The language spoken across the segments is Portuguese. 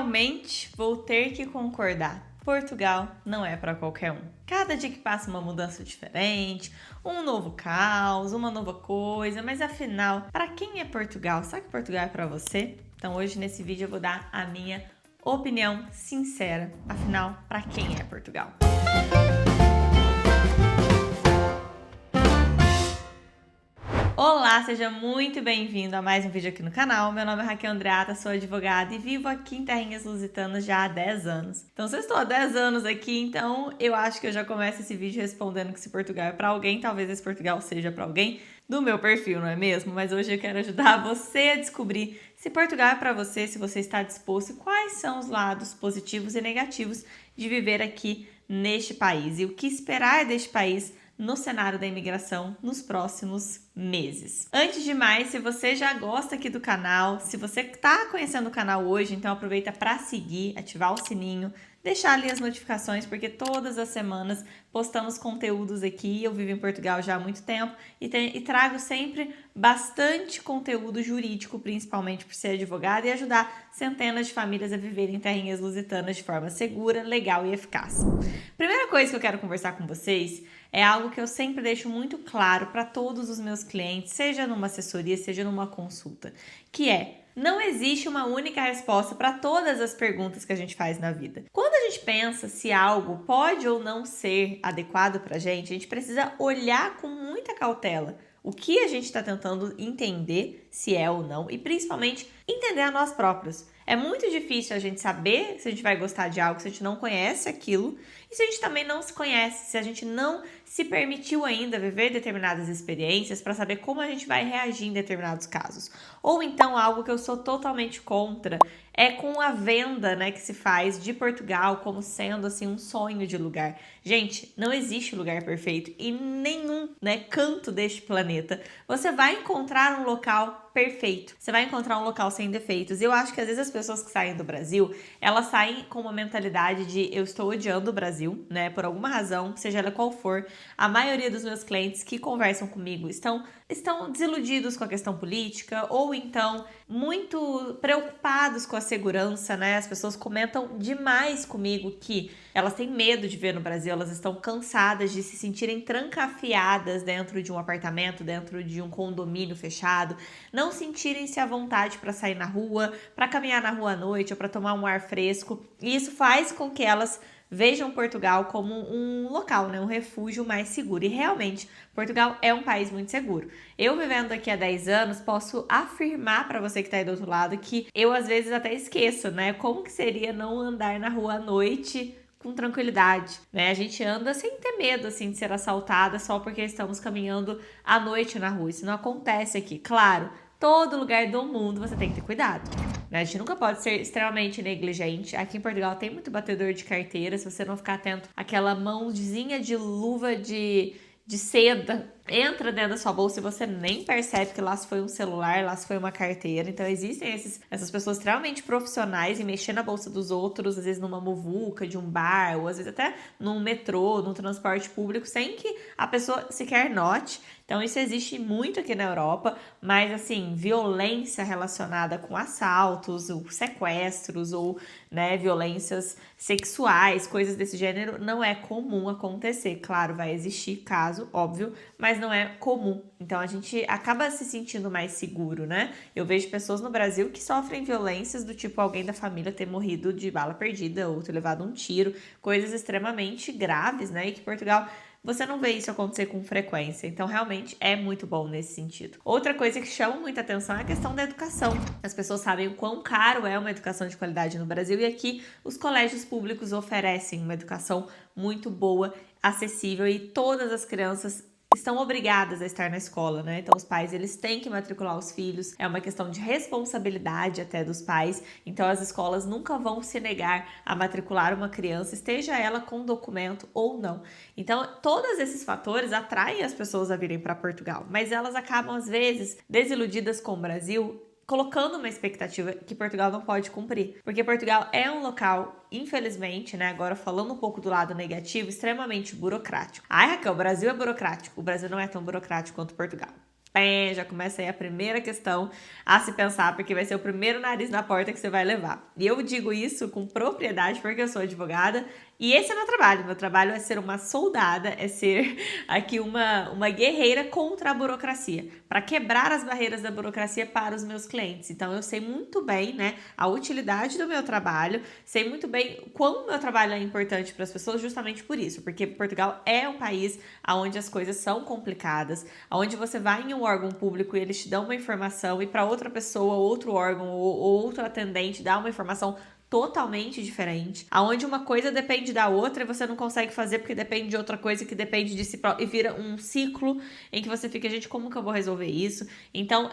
Realmente vou ter que concordar. Portugal não é para qualquer um. Cada dia que passa uma mudança diferente, um novo caos, uma nova coisa, mas afinal, para quem é Portugal? Será que Portugal é para você? Então hoje nesse vídeo eu vou dar a minha opinião sincera. Afinal, para quem é Portugal? Olá, seja muito bem-vindo a mais um vídeo aqui no canal. Meu nome é Raquel Andreata, sou advogada e vivo aqui em Terrinhas Lusitanas já há 10 anos. Então, se eu estou há 10 anos aqui, então eu acho que eu já começo esse vídeo respondendo que se Portugal é para alguém, talvez esse Portugal seja para alguém do meu perfil, não é mesmo? Mas hoje eu quero ajudar você a descobrir se Portugal é para você, se você está disposto e quais são os lados positivos e negativos de viver aqui neste país e o que esperar deste país no cenário da imigração nos próximos meses. Antes de mais, se você já gosta aqui do canal, se você está conhecendo o canal hoje, então aproveita para seguir, ativar o sininho, deixar ali as notificações, porque todas as semanas postamos conteúdos aqui. Eu vivo em Portugal já há muito tempo e trago sempre bastante conteúdo jurídico, principalmente por ser advogada e ajudar centenas de famílias a viverem em terrinhas lusitanas de forma segura, legal e eficaz. Primeira coisa que eu quero conversar com vocês é algo que eu sempre deixo muito claro para todos os meus clientes, seja numa assessoria, seja numa consulta, que é: não existe uma única resposta para todas as perguntas que a gente faz na vida. Quando a gente pensa se algo pode ou não ser adequado para a gente precisa olhar com muita cautela o que a gente está tentando entender, se é ou não, e principalmente entender a nós próprios. É muito difícil a gente saber se a gente vai gostar de algo se a gente não conhece aquilo e se a gente também não se conhece, se a gente não se permitiu ainda viver determinadas experiências para saber como a gente vai reagir em determinados casos. Ou então algo que eu sou totalmente contra é com a venda, né, que se faz de Portugal como sendo assim um sonho de lugar. Gente, não existe lugar perfeito e nenhum, né, canto deste planeta você vai encontrar um local perfeito. Você vai encontrar um local sem defeitos. Eu acho que às vezes as pessoas que saem do Brasil, elas saem com uma mentalidade de eu estou odiando o Brasil, né, por alguma razão, seja ela qual for. A maioria dos meus clientes que conversam comigo estão desiludidos com a questão política ou então muito preocupados com a segurança, né? As pessoas comentam demais comigo que elas têm medo de ver no Brasil, elas estão cansadas de se sentirem trancafiadas dentro de um apartamento, dentro de um condomínio fechado, não sentirem-se à vontade para sair na rua, para caminhar na rua à noite ou para tomar um ar fresco. E isso faz com que elas vejam Portugal como um local, né, um refúgio mais seguro. E realmente, Portugal é um país muito seguro. Eu vivendo aqui há 10 anos, posso afirmar para você que está aí do outro lado que eu às vezes até esqueço, né, como que seria não andar na rua à noite com tranquilidade, né? A gente anda sem ter medo, assim, de ser assaltada só porque estamos caminhando à noite na rua. Isso não acontece aqui. Claro, todo lugar do mundo você tem que ter cuidado, né? A gente nunca pode ser extremamente negligente. Aqui em Portugal tem muito batedor de carteira. Se você não ficar atento, aquela mãozinha de luva de seda entra dentro da sua bolsa e você nem percebe que lá se foi um celular, lá se foi uma carteira. Então existem essas pessoas extremamente profissionais em mexer na bolsa dos outros, às vezes numa muvuca de um bar, ou às vezes até num metrô, num transporte público, sem que a pessoa sequer note. Então isso existe muito aqui na Europa, mas assim, violência relacionada com assaltos, ou sequestros, ou, né, violências sexuais, coisas desse gênero, não é comum acontecer. Claro, vai existir caso, óbvio, mas não é comum. Então a gente acaba se sentindo mais seguro, né? Eu vejo pessoas no Brasil que sofrem violências do tipo alguém da família ter morrido de bala perdida ou ter levado um tiro, coisas extremamente graves, né? E que Portugal você não vê isso acontecer com frequência, então realmente é muito bom nesse sentido. Outra coisa que chama muita atenção é a questão da educação. As pessoas sabem o quão caro é uma educação de qualidade no Brasil e aqui os colégios públicos oferecem uma educação muito boa, acessível e todas as crianças estão obrigadas a estar na escola, né? Então os pais, eles têm que matricular os filhos, é uma questão de responsabilidade até dos pais, então as escolas nunca vão se negar a matricular uma criança, esteja ela com documento ou não. Então todos esses fatores atraem as pessoas a virem para Portugal, mas elas acabam às vezes desiludidas com o Brasil, colocando uma expectativa que Portugal não pode cumprir. Porque Portugal é um local, infelizmente, né, agora falando um pouco do lado negativo, extremamente burocrático. Ai, Raquel, o Brasil é burocrático. O Brasil não é tão burocrático quanto Portugal. Já começa aí a primeira questão a se pensar, porque vai ser o primeiro nariz na porta que você vai levar. E eu digo isso com propriedade porque eu sou advogada e esse é meu trabalho. Meu trabalho é ser uma soldada, é ser aqui uma guerreira contra a burocracia, para quebrar as barreiras da burocracia para os meus clientes. Então eu sei muito bem, né, a utilidade do meu trabalho, sei muito bem quão o meu trabalho é importante para as pessoas justamente por isso, porque Portugal é um país onde as coisas são complicadas, onde você vai em um órgão público e eles te dão uma informação e para outra pessoa, outro órgão ou outro atendente dá uma informação totalmente diferente, aonde uma coisa depende da outra e você não consegue fazer porque depende de outra coisa que depende de si próprio e vira um ciclo em que você fica, gente, como que eu vou resolver isso? Então,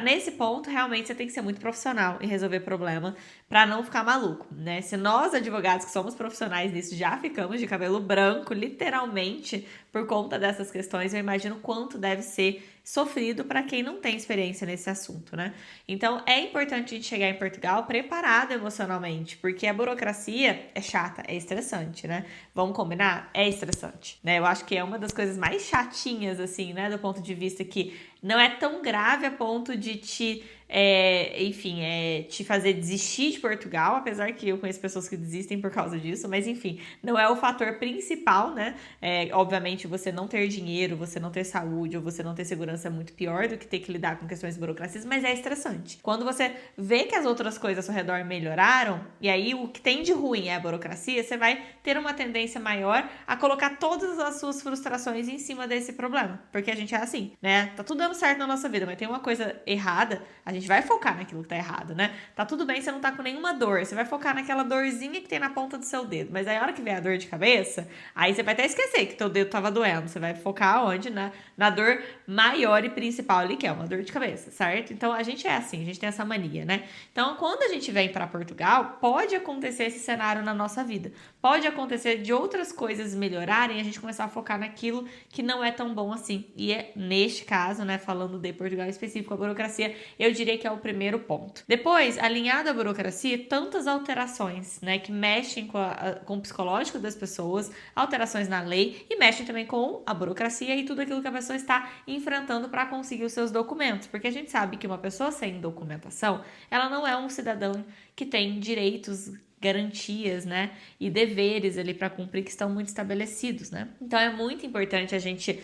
nesse ponto, realmente você tem que ser muito profissional em resolver problema para não ficar maluco, né? Se nós, advogados que somos profissionais nisso, já ficamos de cabelo branco, literalmente, por conta dessas questões, eu imagino quanto deve ser sofrido para quem não tem experiência nesse assunto, né? Então, é importante a gente chegar em Portugal preparado emocionalmente, porque a burocracia é chata, é estressante, né? Vamos combinar? É estressante, né? Eu acho que é uma das coisas mais chatinhas, assim, né? Do ponto de vista que não é tão grave a ponto de te te fazer desistir de Portugal, apesar que eu conheço pessoas que desistem por causa disso, mas enfim, não é o fator principal, né? Obviamente, você não ter dinheiro, você não ter saúde ou você não ter segurança é muito pior do que ter que lidar com questões de burocracia, mas é estressante. Quando você vê que as outras coisas ao seu redor melhoraram, e aí o que tem de ruim é a burocracia, você vai ter uma tendência maior a colocar todas as suas frustrações em cima desse problema, porque a gente é assim, né? Tá tudo dando certo na nossa vida, mas tem uma coisa errada, a gente vai focar naquilo que tá errado, né? Tá tudo bem, você não tá com nenhuma dor, você vai focar naquela dorzinha que tem na ponta do seu dedo, mas aí a hora que vier a dor de cabeça, aí você vai até esquecer que teu dedo tava doendo, você vai focar onde? Na dor maior e principal ali, que é uma dor de cabeça, certo? Então a gente é assim, a gente tem essa mania, né? Então quando a gente vem para Portugal, pode acontecer esse cenário na nossa vida, pode acontecer de outras coisas melhorarem e a gente começar a focar naquilo que não é tão bom assim, e é neste caso, né, falando de Portugal em específico, a burocracia, eu diria que é o primeiro ponto. Depois, alinhado à burocracia, tantas alterações, né, que mexem com o psicológico das pessoas, alterações na lei e mexem também com a burocracia e tudo aquilo que a pessoa está enfrentando para conseguir os seus documentos, porque a gente sabe que uma pessoa sem documentação, ela não é um cidadão que tem direitos, garantias, né, e deveres ali para cumprir que estão muito estabelecidos, né? Então é muito importante a gente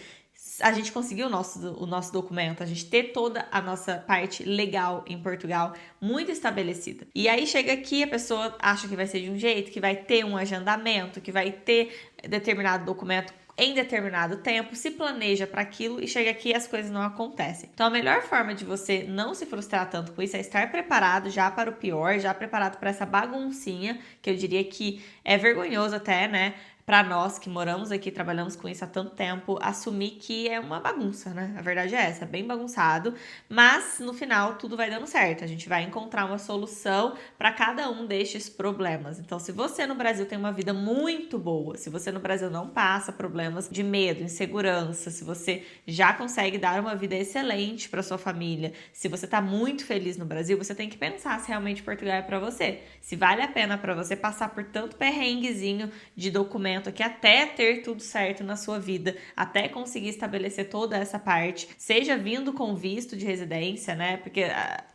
conseguir o nosso documento, a gente ter toda a nossa parte legal em Portugal muito estabelecida. E aí chega aqui, a pessoa acha que vai ser de um jeito, que vai ter um agendamento, que vai ter determinado documento em determinado tempo, se planeja para aquilo e chega aqui e as coisas não acontecem. Então a melhor forma de você não se frustrar tanto com isso é estar preparado já para o pior, já preparado para essa baguncinha, que eu diria que é vergonhoso até, né? Para nós que moramos aqui, trabalhamos com isso há tanto tempo, assumir que é uma bagunça, né? A verdade é essa, é bem bagunçado, mas no final tudo vai dando certo. A gente vai encontrar uma solução para cada um destes problemas. Então, se você no Brasil tem uma vida muito boa, se você no Brasil não passa problemas de medo, insegurança, se você já consegue dar uma vida excelente para sua família, se você tá muito feliz no Brasil, você tem que pensar se realmente Portugal é para você. Se vale a pena para você passar por tanto perrenguezinho de documento aqui até ter tudo certo na sua vida, até conseguir estabelecer toda essa parte, seja vindo com visto de residência, né? Porque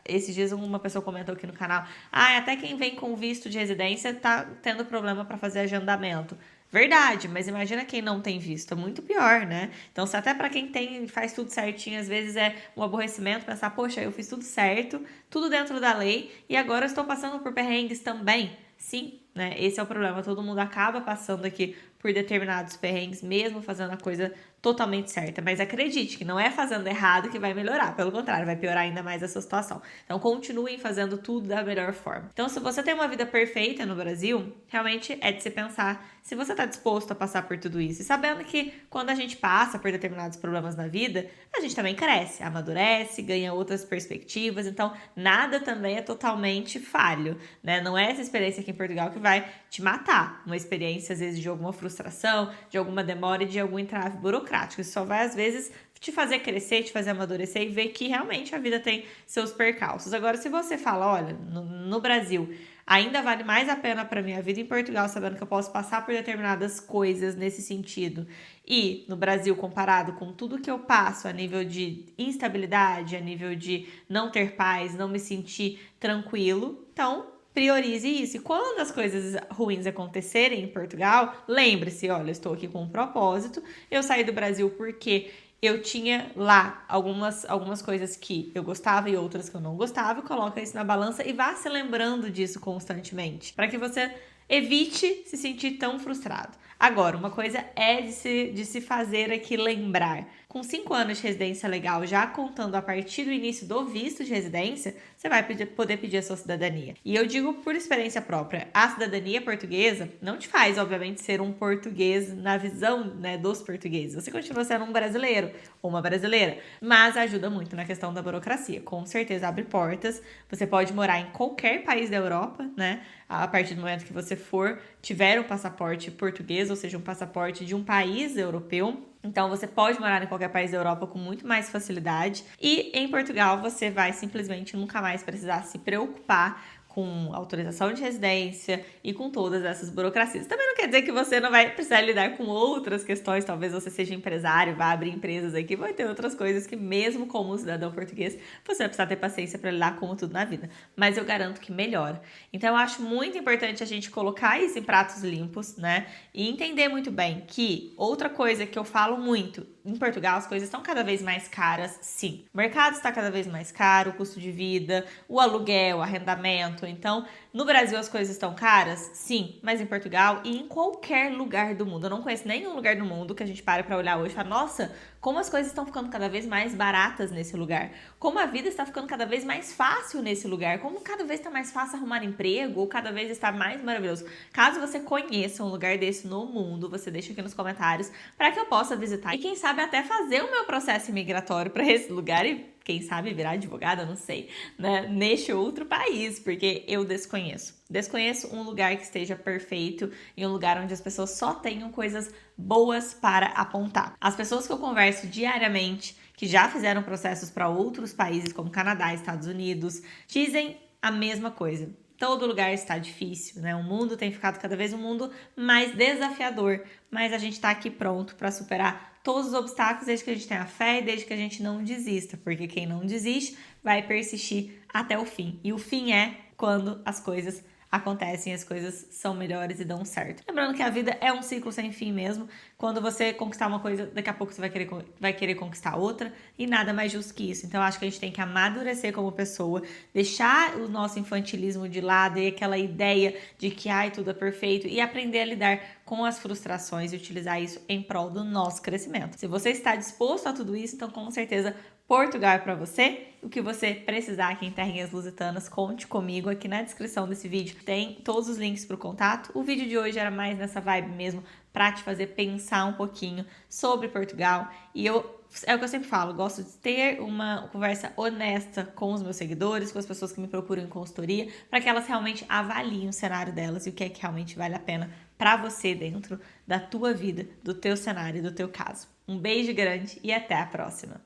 esses dias uma pessoa comentou aqui no canal, até quem vem com visto de residência tá tendo problema para fazer agendamento. Verdade, mas imagina quem não tem visto, é muito pior, né? Então, se até para quem tem faz tudo certinho, às vezes é um aborrecimento pensar, poxa, eu fiz tudo certo, tudo dentro da lei e agora eu estou passando por perrengues também. Sim, né? Esse é o problema, todo mundo acaba passando aqui por determinados perrengues, mesmo fazendo a coisa totalmente certa. Mas acredite que não é fazendo errado que vai melhorar, pelo contrário, vai piorar ainda mais essa situação. Então, continuem fazendo tudo da melhor forma. Então, se você tem uma vida perfeita no Brasil, realmente é de se pensar se você está disposto a passar por tudo isso. E sabendo que quando a gente passa por determinados problemas na vida, a gente também cresce, amadurece, ganha outras perspectivas. Então, nada também é totalmente falho, né? Não é essa experiência aqui em Portugal que vai te matar. Uma experiência, às vezes, de alguma frustração, de alguma demora e de algum entrave burocrático. Isso só vai, às vezes, te fazer crescer, te fazer amadurecer e ver que realmente a vida tem seus percalços. Agora, se você fala, olha, no Brasil, ainda vale mais a pena para minha vida em Portugal, sabendo que eu posso passar por determinadas coisas nesse sentido. E no Brasil, comparado com tudo que eu passo a nível de instabilidade, a nível de não ter paz, não me sentir tranquilo, então priorize isso. E quando as coisas ruins acontecerem em Portugal, lembre-se, olha, eu estou aqui com um propósito. Eu saí do Brasil porque eu tinha lá algumas coisas que eu gostava e outras que eu não gostava. Coloca isso na balança e vá se lembrando disso constantemente, para que você evite se sentir tão frustrado. Agora, uma coisa é de se fazer aqui lembrar. Com 5 anos de residência legal, já contando a partir do início do visto de residência, você vai poder pedir a sua cidadania. E eu digo por experiência própria, a cidadania portuguesa não te faz, obviamente, ser um português na visão, né, dos portugueses. Você continua sendo um brasileiro ou uma brasileira, mas ajuda muito na questão da burocracia. Com certeza abre portas. Você pode morar em qualquer país da Europa, né? A partir do momento que você tiver um passaporte português, ou seja, um passaporte de um país europeu. Então, você pode morar em qualquer país da Europa com muito mais facilidade. E em Portugal, você vai simplesmente nunca mais precisar se preocupar com autorização de residência e com todas essas burocracias. Também não quer dizer que você não vai precisar lidar com outras questões, talvez você seja empresário, vá abrir empresas aqui, vai ter outras coisas que mesmo como cidadão português, você vai precisar ter paciência para lidar como tudo na vida. Mas eu garanto que melhora. Então eu acho muito importante a gente colocar isso em pratos limpos, né? E entender muito bem que outra coisa que eu falo muito, em Portugal as coisas estão cada vez mais caras, sim. O mercado está cada vez mais caro, o custo de vida, o aluguel, o arrendamento. Então, no Brasil as coisas estão caras? Sim, mas em Portugal e em qualquer lugar do mundo. Eu não conheço nenhum lugar do mundo que a gente pare para olhar hoje e fala, nossa, como as coisas estão ficando cada vez mais baratas nesse lugar. Como a vida está ficando cada vez mais fácil nesse lugar. Como cada vez está mais fácil arrumar emprego ou cada vez está mais maravilhoso. Caso você conheça um lugar desse no mundo, você deixa aqui nos comentários para que eu possa visitar. E quem sabe até fazer o meu processo imigratório para esse lugar e quem sabe virar advogada, não sei, né? Neste outro país, porque eu desconheço. Desconheço um lugar que esteja perfeito e um lugar onde as pessoas só tenham coisas boas para apontar. As pessoas que eu converso diariamente, que já fizeram processos para outros países como Canadá, Estados Unidos, dizem a mesma coisa. Todo lugar está difícil, né? O mundo tem ficado cada vez um mundo mais desafiador, mas a gente está aqui pronto para superar todos os obstáculos desde que a gente tenha fé e desde que a gente não desista, porque quem não desiste vai persistir até o fim. E o fim é quando as coisas acontecem, as coisas são melhores e dão certo. Lembrando que a vida é um ciclo sem fim mesmo. Quando você conquistar uma coisa, daqui a pouco você vai querer conquistar outra e nada mais justo que isso. Então, eu acho que a gente tem que amadurecer como pessoa, deixar o nosso infantilismo de lado e aquela ideia de que, ai, tudo é perfeito e aprender a lidar com as frustrações e utilizar isso em prol do nosso crescimento. Se você está disposto a tudo isso, então com certeza Portugal é para você. O que você precisar aqui em Terrinhas Lusitanas, conte comigo. Aqui na descrição desse vídeo tem todos os links para o contato. O vídeo de hoje era mais nessa vibe mesmo, para te fazer pensar um pouquinho sobre Portugal. E é o que eu sempre falo, gosto de ter uma conversa honesta com os meus seguidores, com as pessoas que me procuram em consultoria, para que elas realmente avaliem o cenário delas e o que é que realmente vale a pena para você dentro da tua vida, do teu cenário e do teu caso. Um beijo grande e até a próxima!